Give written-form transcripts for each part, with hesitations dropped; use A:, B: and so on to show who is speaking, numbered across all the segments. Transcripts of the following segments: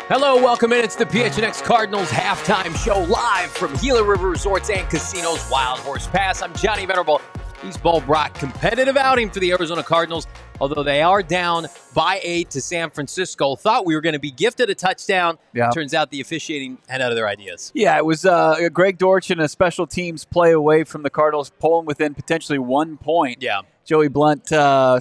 A: Hello, welcome in. It's the PHNX Cardinals halftime show live from Gila River Resorts and Casinos Wild Horse Pass. I'm Johnny Venerable. East Bowl Brock, competitive outing for the Arizona Cardinals, although they are down by 8 to San Francisco. Thought we were going to be gifted a touchdown.
B: Yeah.
A: Turns out the officiating had other ideas.
B: Yeah, it was Greg Dortch and a special teams play away from the Cardinals, pulling within potentially 1 point.
A: Yeah.
B: Joey Blunt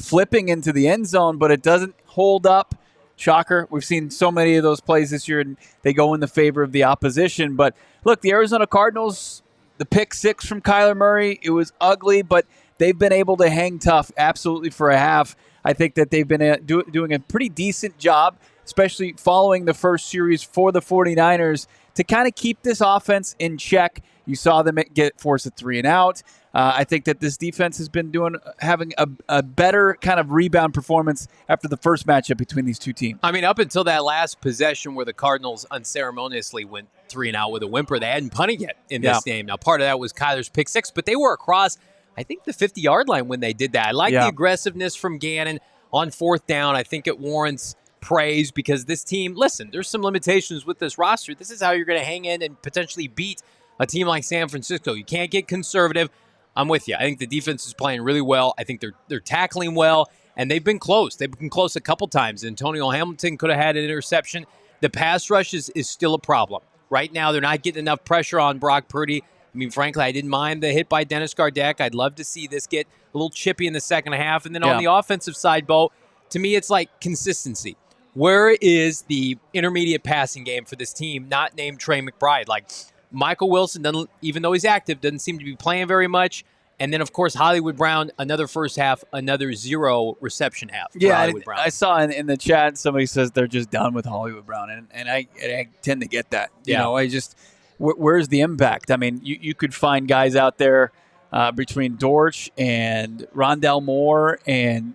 B: flipping into the end zone, but it doesn't hold up. Shocker. We've seen so many of those plays this year, and they go in the favor of the opposition. But look, the Arizona Cardinals, the pick 6 from Kyler Murray, it was ugly, but they've been able to hang tough absolutely for a half. I think that they've been doing a pretty decent job, especially following the first series for the 49ers, to kind of keep this offense in check. You saw them get forced a 3 and out. I think that this defense has been having a better kind of rebound performance after the first matchup between these two teams.
A: I mean, up until that last possession where the Cardinals unceremoniously went 3 and out with a whimper, they hadn't punted yet in this game. Now, part of that was Kyler's pick 6, but they were across, I think, the 50-yard line when they did that. I like the aggressiveness from Gannon on 4th down. I think it warrants praise because this team, listen, there's some limitations with this roster. This is how you're going to hang in and potentially beat a team like San Francisco. You can't get conservative. I'm with you. I think the defense is playing really well. I think they're tackling well, and they've been close. They've been close a couple times. Antonio Hamilton could have had an interception. The pass rush is still a problem. Right now, they're not getting enough pressure on Brock Purdy. I mean, frankly, I didn't mind the hit by Dennis Gardeck. I'd love to see this get a little chippy in the second half. And then on the offensive side, Bo, to me, it's like consistency. Where is the intermediate passing game for this team not named Trey McBride? Like, Michael Wilson, doesn't, even though he's active, doesn't seem to be playing very much. And then, of course, Hollywood Brown, another first half, another 0 reception half.
B: Yeah, I saw in the chat somebody says they're just done with Hollywood Brown, and I tend to get that. You know, where's the impact? I mean, you could find guys out there between Dortch and Rondell Moore and,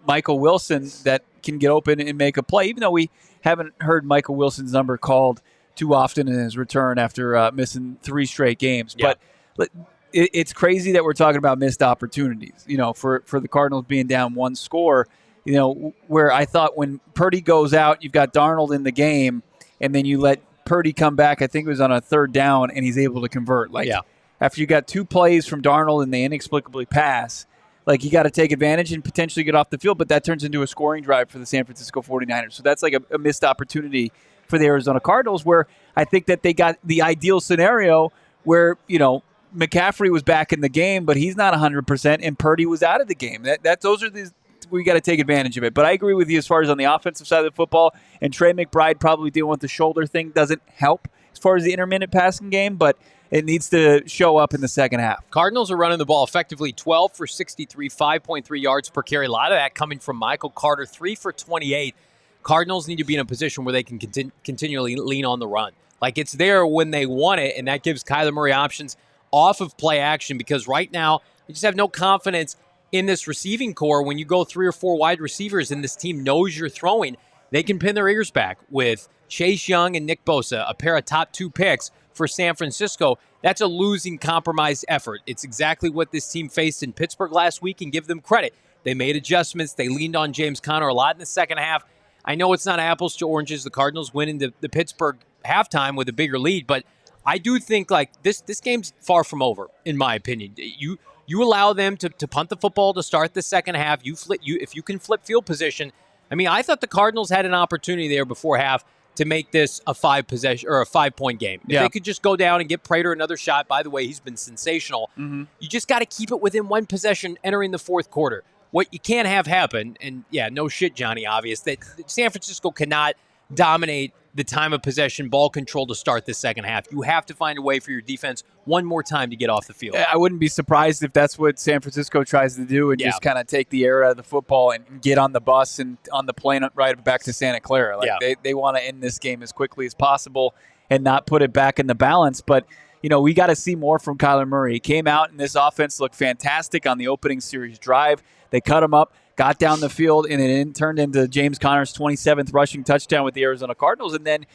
B: Michael Wilson that can get open and make a play, even though we haven't heard Michael Wilson's number called too often in his return after missing 3 straight games.
A: Yeah.
B: But it's crazy that we're talking about missed opportunities, for the Cardinals being down 1 score, where I thought when Purdy goes out, you've got Darnold in the game, and then you let Purdy come back. I think it was on a 3rd down, and he's able to convert. After you got 2 plays from Darnold and they inexplicably pass, you got to take advantage and potentially get off the field, but that turns into a scoring drive for the San Francisco 49ers. So that's like a missed opportunity for the Arizona Cardinals, where I think that they got the ideal scenario where, McCaffrey was back in the game, but he's not 100%, and Purdy was out of the game. Those are these we got to take advantage of it. But I agree with you as far as on the offensive side of the football, and Trey McBride probably dealing with the shoulder thing doesn't help as far as the intermittent passing game, but it needs to show up in the second half.
A: Cardinals are running the ball effectively 12 for 63, 5.3 yards per carry. A lot of that coming from Michael Carter, 3 for 28. Cardinals need to be in a position where they can continually lean on the run. It's there when they want it, and that gives Kyler Murray options off of play action, because right now you just have no confidence in this receiving core. When you go 3 or 4 wide receivers and this team knows you're throwing, they can pin their ears back with Chase Young and Nick Bosa, a pair of top 2 picks for San Francisco. That's a losing, compromised effort. It's exactly what this team faced in Pittsburgh last week, and give them credit. They made adjustments. They leaned on James Conner a lot in the second half. I know it's not apples to oranges. The Cardinals went into the Pittsburgh halftime with a bigger lead, but I do think this game's far from over, in my opinion. You allow them to punt the football to start the second half. If you can flip field position. I mean, I thought the Cardinals had an opportunity there before half to make this a 5-point game. If they could just go down and get Prater another shot. By the way, he's been sensational. Mm-hmm. You just got to keep it within 1 possession entering the fourth quarter. What you can't have happen, and no shit, Johnny, obvious, that San Francisco cannot dominate the time of possession, ball control to start the second half. You have to find a way for your defense one more time to get off the field.
B: I wouldn't be surprised if that's what San Francisco tries to do and just kind of take the air out of the football and get on the bus and on the plane right back to Santa Clara. They want to end this game as quickly as possible and not put it back in the balance. But, we got to see more from Kyler Murray. He came out and this offense looked fantastic on the opening series drive. They cut him up, got down the field, and it turned into James Conner's 27th rushing touchdown with the Arizona Cardinals. And then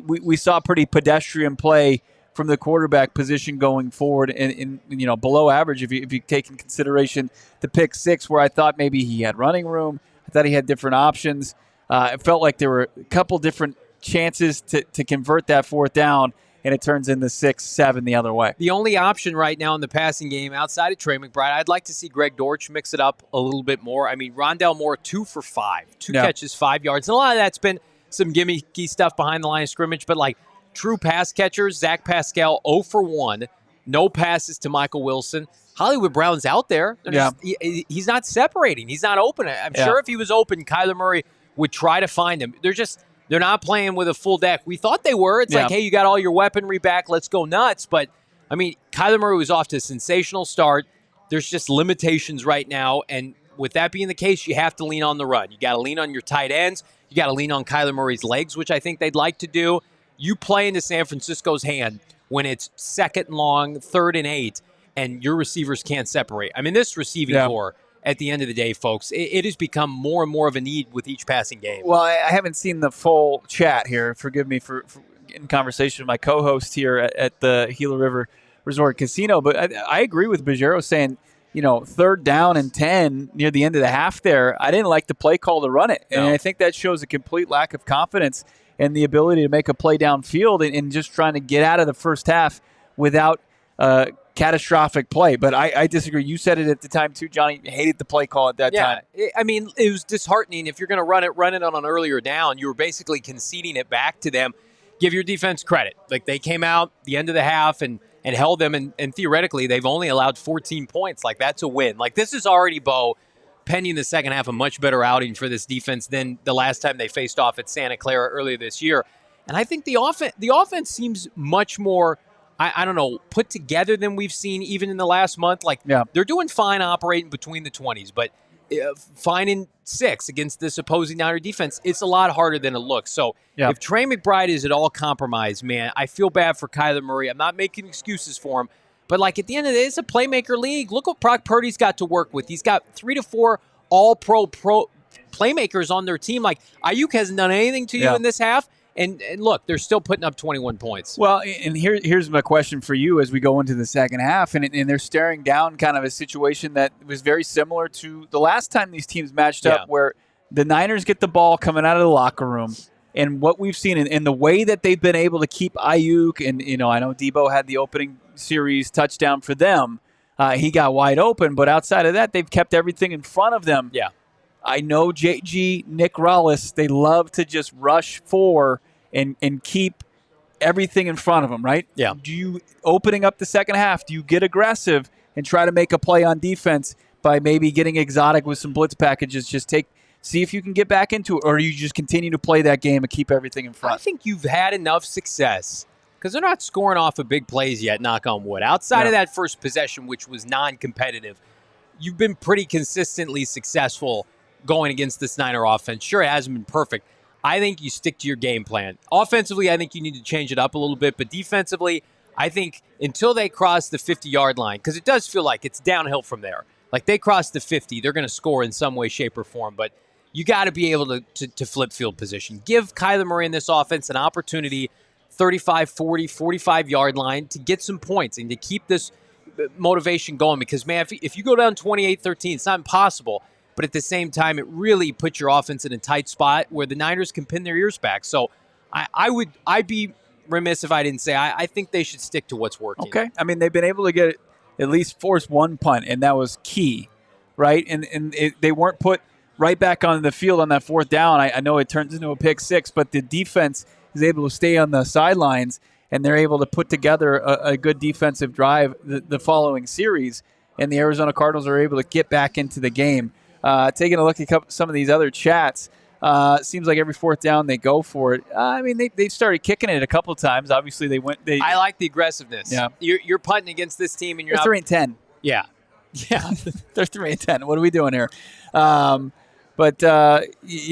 B: we saw pretty pedestrian play from the quarterback position going forward and below average if you take in consideration the pick six, where I thought maybe he had running room. I thought he had different options. It felt like there were a couple different chances to convert that fourth down, and it turns into 6-7 the other way.
A: The only option right now in the passing game outside of Trey McBride, I'd like to see Greg Dortch mix it up a little bit more. I mean, Rondale Moore, 2 for 5. 2 catches, 5 yards. And a lot of that's been some gimmicky stuff behind the line of scrimmage, but like true pass catchers, Zach Pascal, 0 for 1. No passes to Michael Wilson. Hollywood Brown's out there. He's not separating. He's not open. I'm sure if he was open, Kyler Murray would try to find him. They're not playing with a full deck. We thought they were. It's like, hey, you got all your weaponry back. Let's go nuts. But, I mean, Kyler Murray was off to a sensational start. There's just limitations right now. And with that being the case, you have to lean on the run. You got to lean on your tight ends. You got to lean on Kyler Murray's legs, which I think they'd like to do. You play into San Francisco's hand when it's 2nd and long, 3rd and 8, and your receivers can't separate. I mean, this receiving core, at the end of the day, folks, it has become more and more of a need with each passing game.
B: Well, I haven't seen the full chat here. Forgive me for in conversation with my co-host here at the Gila River Resort Casino. But I agree with Bajero saying, 3rd down and 10 near the end of the half there, I didn't like the play call to run it. And I think that shows a complete lack of confidence and the ability to make a play downfield and just trying to get out of the first half without catastrophic play. But I disagree. You said it at the time too, Johnny. You hated the play call at that time.
A: I mean, it was disheartening. If you're going to run it on an earlier down, you were basically conceding it back to them. Give your defense credit. Like, they came out the end of the half and held them, and theoretically they've only allowed 14 points. Like, that's a win. Like, this is already, Bo, pending the second half, a much better outing for this defense than the last time they faced off at Santa Clara earlier this year. And I think the offense seems much more, I don't know, put together than we've seen even in the last month. Like, they're doing fine operating between the 20s, but finding 6 against this opposing Niner defense, it's a lot harder than it looks. So if Trey McBride is at all compromised, man, I feel bad for Kyler Murray. I'm not making excuses for him, but like, at the end of the day, it's a playmaker league. Look what Brock Purdy's got to work with. He's got 3 to 4 all-pro playmakers on their team. Like, Ayuk hasn't done anything to you in this half. And look, they're still putting up 21 points.
B: Well, and here's my question for you as we go into the second half. And they're staring down kind of a situation that was very similar to the last time these teams matched up, where the Niners get the ball coming out of the locker room. And what we've seen in the way that they've been able to keep Ayuk, and I know Debo had the opening series touchdown for them. He got wide open, but outside of that, they've kept everything in front of them.
A: Yeah.
B: I know JG, Nick Rollis, they love to just rush for and keep everything in front of them, right?
A: Yeah.
B: Do you, opening up the second half, do you get aggressive and try to make a play on defense by maybe getting exotic with some blitz packages? See if you can get back into it, or do you just continue to play that game and keep everything in front?
A: I think you've had enough success because they're not scoring off of big plays yet, knock on wood. Outside of that first possession, which was non-competitive, you've been pretty consistently successful going against this Niner offense. Sure, it hasn't been perfect. I think you stick to your game plan. Offensively, I think you need to change it up a little bit, but defensively, I think until they cross the 50-yard line, because it does feel like it's downhill from there. Like, they cross the 50, they're going to score in some way, shape, or form, but you got to be able to flip field position. Give Kyler Murray in this offense an opportunity, 35, 40, 45-yard line, to get some points and to keep this motivation going, because, man, if you go down 28-13, it's not impossible. But at the same time, it really puts your offense in a tight spot where the Niners can pin their ears back. So I'd be remiss if I didn't say I think they should stick to what's working.
B: Okay. I mean, they've been able to at least force one punt, and that was key, right? And they weren't put right back on the field on that fourth down. I know it turns into a pick six, but the defense is able to stay on the sidelines, and they're able to put together a good defensive drive the following series, and the Arizona Cardinals are able to get back into the game. Taking a look at some of these other chats, Seems like every fourth down they go for it. I mean, they started kicking it a couple of times. Obviously,
A: I like the aggressiveness.
B: Yeah.
A: You're punting against this team, and you're
B: They're 3-10.
A: Yeah. Yeah.
B: They're 3-10. What are we doing here? Yeah,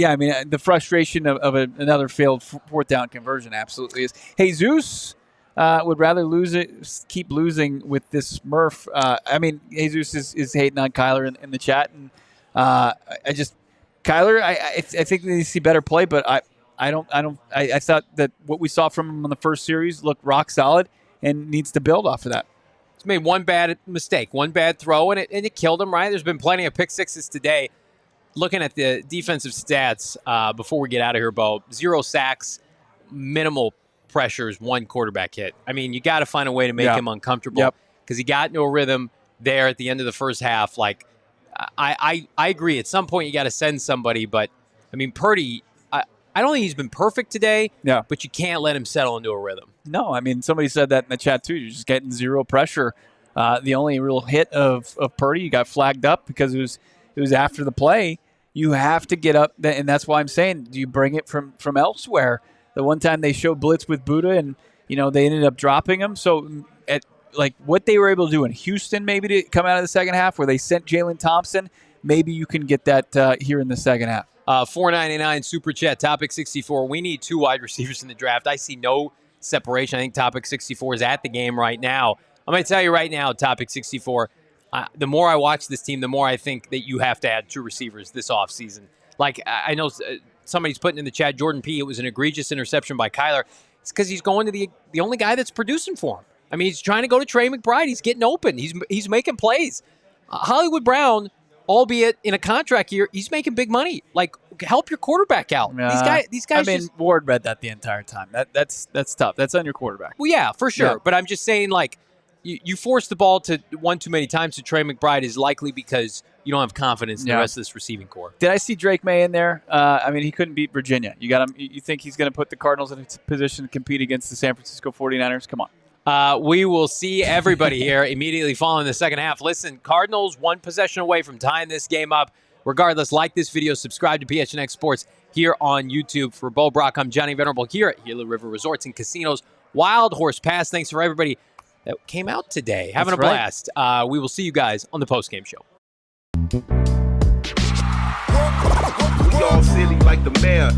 B: I mean, the frustration of another failed fourth down conversion absolutely is. Jesus would rather keep losing with this Smurf. I mean, Jesus is hating on Kyler in the chat, and Kyler, I think they need to see better play, but I thought that what we saw from him on the first series looked rock solid and needs to build off of that.
A: He's made one bad mistake, one bad throw, and it killed him, right? There's been plenty of pick sixes today. Looking at the defensive stats before we get out of here, Bo, 0 sacks, minimal pressures, 1 quarterback hit. I mean, you got to find a way to make him uncomfortable because he got into a rhythm there at the end of the first half. Like, I agree. At some point, you got to send somebody, but, I mean, Purdy, I don't think he's been perfect today, but you can't let him settle into a rhythm.
B: No, I mean, somebody said that in the chat, too. You're just getting 0 pressure. The only real hit of Purdy, you got flagged up because it was after the play. You have to get up, and that's why I'm saying, do you bring it from elsewhere? The one time they showed blitz with Buddha, and they ended up dropping him. So, what they were able to do in Houston, maybe to come out of the second half, where they sent Jalen Thompson, maybe you can get that here in the second half.
A: $4.99 Super Chat, Topic 64. We need 2 wide receivers in the draft. I see no separation. I think Topic 64 is at the game right now. I'm going to tell you right now, Topic 64, the more I watch this team, the more I think that you have to add 2 receivers this offseason. Like, I know somebody's putting in the chat, Jordan P., it was an egregious interception by Kyler. It's because he's going to the only guy that's producing for him. I mean, he's trying to go to Trey McBride. He's getting open. He's making plays. Hollywood Brown, albeit in a contract year, he's making big money. Like, help your quarterback out. These guys.
B: I mean, Ward read that the entire time. That's tough. That's on your quarterback.
A: Well, yeah, for sure.
B: Yeah.
A: But I'm just saying, like, you force the ball to one too many times to Trey McBride is likely because you don't have confidence in the rest of this receiving core.
B: Did I see Drake May in there? I mean, he couldn't beat Virginia. You got him. You think he's going to put the Cardinals in a position to compete against the San Francisco 49ers? Come on.
A: We will see everybody here immediately following the second half. Listen, Cardinals 1 possession away from tying this game up. Regardless, like this video, subscribe to PHNX Sports here on YouTube. For Bo Brock, I'm Johnny Venerable here at Gila River Resorts and Casinos. Wild Horse Pass. Thanks for everybody that came out today. Having a blast. We will see you guys on the postgame show.
C: We all silly like the mayor.